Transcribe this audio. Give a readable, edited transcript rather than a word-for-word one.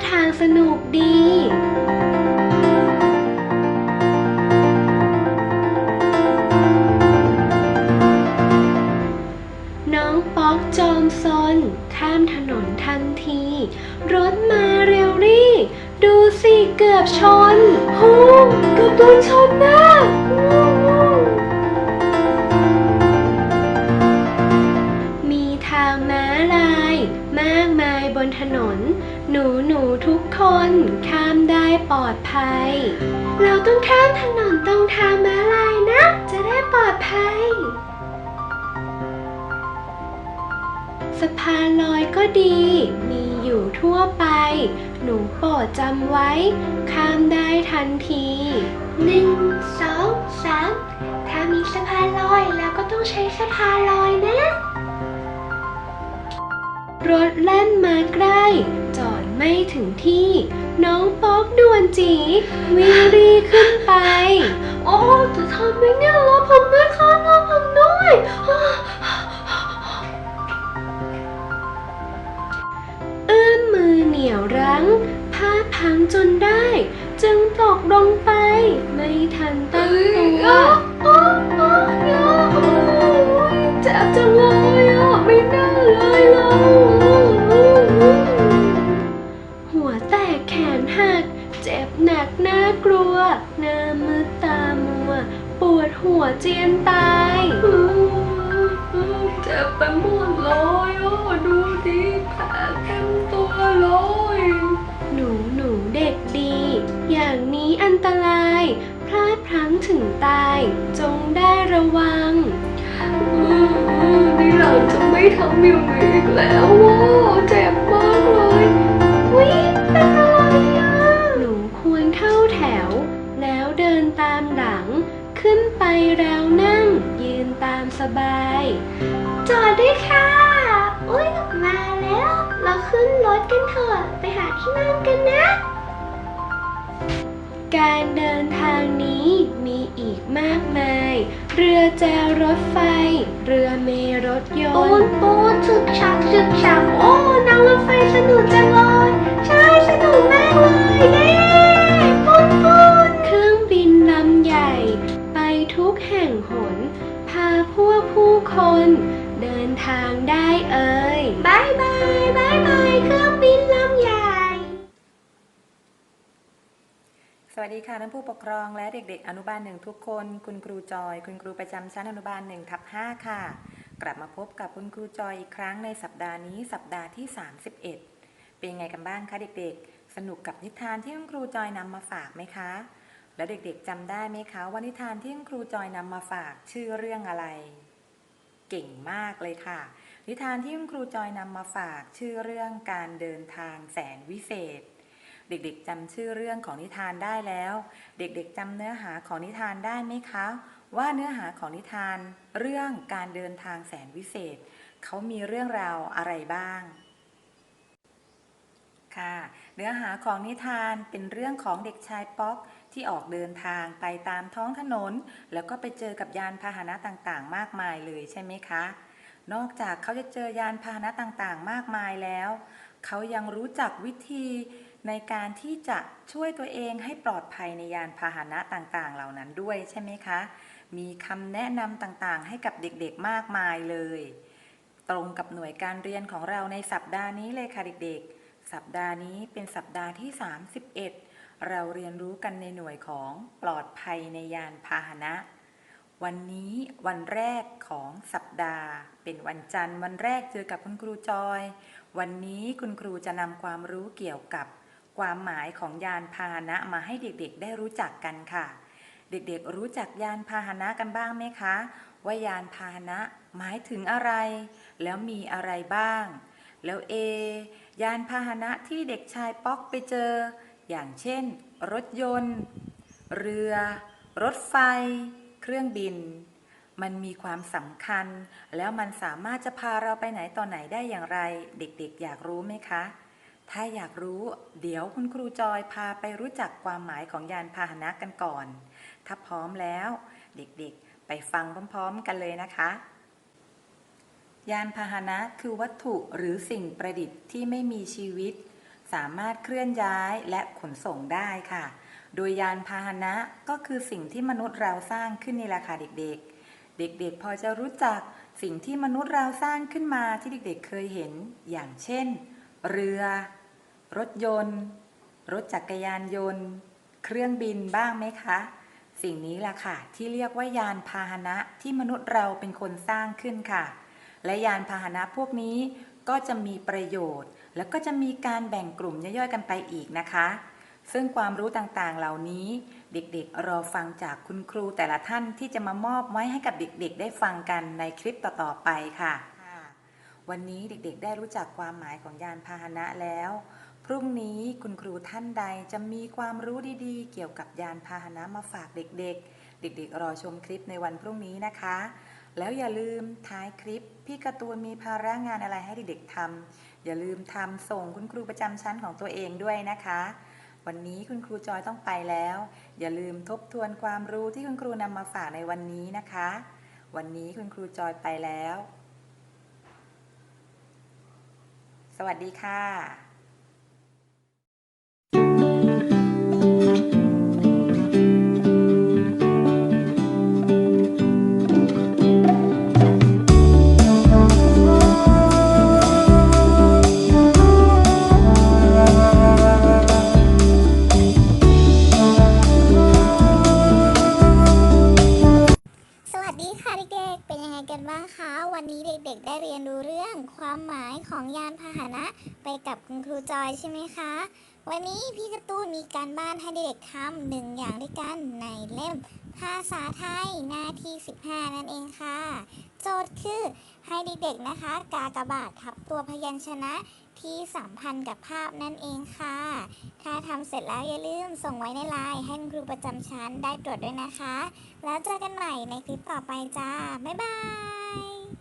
ทางสนุกดีน้องป๊อกจอมซนข้ามถนนทันทีรถมาเร็วรี่ดูสิเกือบชนโหเกือบโดนชนนะมีทางม้าลายมากมายบนถนนหนูทุกคนข้ามได้ปลอดภัยเราต้องข้ามถนนตรงทางม้าลายนะจะได้ปลอดภัยสะพานลอยก็ดีมีอยู่ทั่วไปหนูโปรดจำไว้ข้ามได้ทันที1 2 3ถ้ามีสะพานลอยแล้วก็ต้องใช้สะพานลอยนะรถแล่นมาใกล้จอดไม่ถึงที่น้องป๊อกด่วนจีวิ่งรีขึ้นไปโอ้จะทำไหมเนี่ยรอผมด้วยค่ะรอผมด้วยเอื้อมมือเหนียวรั้งพลาดพลั้งจนได้จึงตกลงไปไม่ทันตั้งตัวเจ็บจังเลยไม่น่าเลยเราหัวแตกแขนหักเจ็บหนักน่ากลัวหน้ามืดตามัวปวดหัวเจียนตายเจ็บไปหมดเลยดูดิแผลเต็มตัวเลยหนูเด็กดีอย่างนี้อันตรายพลาดพลั้งถึงตายจงได้ระวังทีหลังจะไม่ทำอย่างนี้อีกแล้วเจ็บมากเลยวิเป็นอะไรหนูควรเข้าแถวแล้วเดินตามหลังขึ้นไปแล้วนั่งยืนตามสบายจอดด้วยค่ะอุ๊ยมาแล้วเราขึ้นรถกันเถอะไปหาที่นั่งกันนะการเดินทางนี้มีอีกมากมายเรือแจวรถไฟเรือเมล์รถยนต์ปูนฉึกฉักโอ้นั่งรถไฟสนุกจังเลยใช่สนุกมากเลยเย้ปูนเครื่องบินลำใหญ่ไปทุกแห่งหนพาพวกผู้คนเดินทางได้เอ่ยบายบายเครื่องบินลำใหญ่สวัสดีค่ะท่านผู้ปกครองและเด็กๆอนุบาล1ทุกคนคุณครูจอยคุณครูประจำชั้นอนุบาล1/5ค่ะกลับมาพบกับคุณครูจอยอีกครั้งในสัปดาห์นี้สัปดาห์ที่31เป็นไงกันบ้างคะเด็กๆสนุกกับนิทานที่คุณครูจอยนำมาฝากไหมคะและเด็กๆจำได้ไหมคะว่านิทานที่คุณครูจอยนำมาฝากชื่อเรื่องอะไรเก่งมากเลยค่ะนิทานที่คุณครูจอยนำมาฝากชื่อเรื่องการเดินทางแสนวิเศษเด็กๆจำชื่อเรื่องของนิทานได้แล้วเด็กๆจำเนื้อหาของนิทานได้ไหมคะว่าเนื้อหาของนิทานเรื่องการเดินทางแสนวิเศษเขามีเรื่องราวอะไรบ้างค่ะเนื้อหาของนิทานเป็นเรื่องของเด็กชายป๊อกที่ออกเดินทางไปตามท้องถนนแล้วก็ไปเจอกับยานพาหนะต่างๆมากมายเลยใช่ไหมคะนอกจากเขาจะเจอยานพาหนะต่างๆมากมายแล้วเขายังรู้จักวิธีในการที่จะช่วยตัวเองให้ปลอดภัยในยานพาหนะต่างๆเหล่านั้นด้วยใช่ไหมคะมีคำแนะนำต่างๆให้กับเด็กๆมากมายเลยตรงกับหน่วยการเรียนของเราในสัปดาห์นี้เลยค่ะเด็กๆสัปดาห์นี้เป็นสัปดาห์ที่31เราเรียนรู้กันในหน่วยของปลอดภัยในยานพาหนะวันนี้วันแรกของสัปดาห์เป็นวันจันทร์วันแรกเจอกับคุณครูจอยวันนี้คุณครูจะนำความรู้เกี่ยวกับความหมายของยานพาหนะมาให้เด็กๆได้รู้จักกันค่ะเด็กๆรู้จักยานพาหนะกันบ้างไหมคะว่ายานพาหนะหมายถึงอะไรแล้วมีอะไรบ้างแล้วยานพาหนะที่เด็กชายป๊อกไปเจออย่างเช่นรถยนต์เรือรถไฟเครื่องบินมันมีความสำคัญแล้วมันสามารถจะพาเราไปไหนต่อไหนได้อย่างไรเด็กๆอยากรู้ไหมคะถ้าอยากรู้เดี๋ยวคุณครูจอยพาไปรู้จักความหมายของยานพาหนะกันก่อนถ้าพร้อมแล้วเด็กๆไปฟังพร้อมๆกันเลยนะคะยานพาหนะคือวัตถุหรือสิ่งประดิษฐ์ที่ไม่มีชีวิต สามารถเคลื่อนย้ายและขนส่งได้ค่ะโดยยานพาหนะก็คือสิ่งที่มนุษย์เราสร้างขึ้นนี่แหละค่ะเด็กๆเด็กๆพอจะรู้จักสิ่งที่มนุษย์เราสร้างขึ้นมาที่เด็กๆเคยเห็นอย่างเช่นเรือรถยนต์รถจักรยานยนต์เครื่องบินบ้างไหมคะสิ่งนี้แหละค่ะที่เรียกว่ายานพาหนะที่มนุษย์เราเป็นคนสร้างขึ้นค่ะและยานพาหนะพวกนี้ก็จะมีประโยชน์แล้วก็จะมีการแบ่งกลุ่มย่อยๆกันไปอีกนะคะซึ่งความรู้ต่างๆเหล่านี้เด็กๆรอฟังจากคุณครูแต่ละท่านที่จะมามอบไว้ให้กับเด็กๆได้ฟังกันในคลิปต่อๆไปค่ะวันนี้เด็กๆได้รู้จักความหมายของยานพาหนะแล้วพรุ่งนี้คุณครูท่านใดจะมีความรู้ดีๆเกี่ยวกับยานพาหนะมาฝากเด็กๆเด็กๆรอชมคลิปในวันพรุ่งนี้นะคะแล้วอย่าลืมท้ายคลิปพี่การ์ตูนมีภาระงานอะไรให้เด็กๆทำอย่าลืมทำส่งคุณครูประจำชั้นของตัวเองด้วยนะคะวันนี้คุณครูจอยต้องไปแล้วอย่าลืมทบทวนความรู้ที่คุณครูนำมาฝากในวันนี้นะคะวันนี้คุณครูจอยไปแล้วสวัสดีค่ะสวัสดีค่ะเด็กๆ เป็นยังไงกันบ้างคะ วันนี้เด็กๆ ได้เรียนรู้เรื่องความหมายของยานพาหนะไปกับคุณครูจอยใช่ไหมคะ วันนี้พี่การ์ตูนมีการบ้านให้เด็กๆทำ1อย่างด้วยกันในเล่มภาษาไทยหน้าที่15นั่นเองค่ะ โจทย์คือให้เด็กๆนะคะกากบาททับตัวพยัญชนะที่สัมพันธ์กับภาพนั่นเองค่ะ ถ้าทำเสร็จแล้วอย่าลืมส่งไว้ในไลน์ให้คุณครูประจำชั้นได้ตรวจด้วยนะคะ แล้วเจอกันใหม่ในคลิปต่อไปจ้า บ๊ายบาย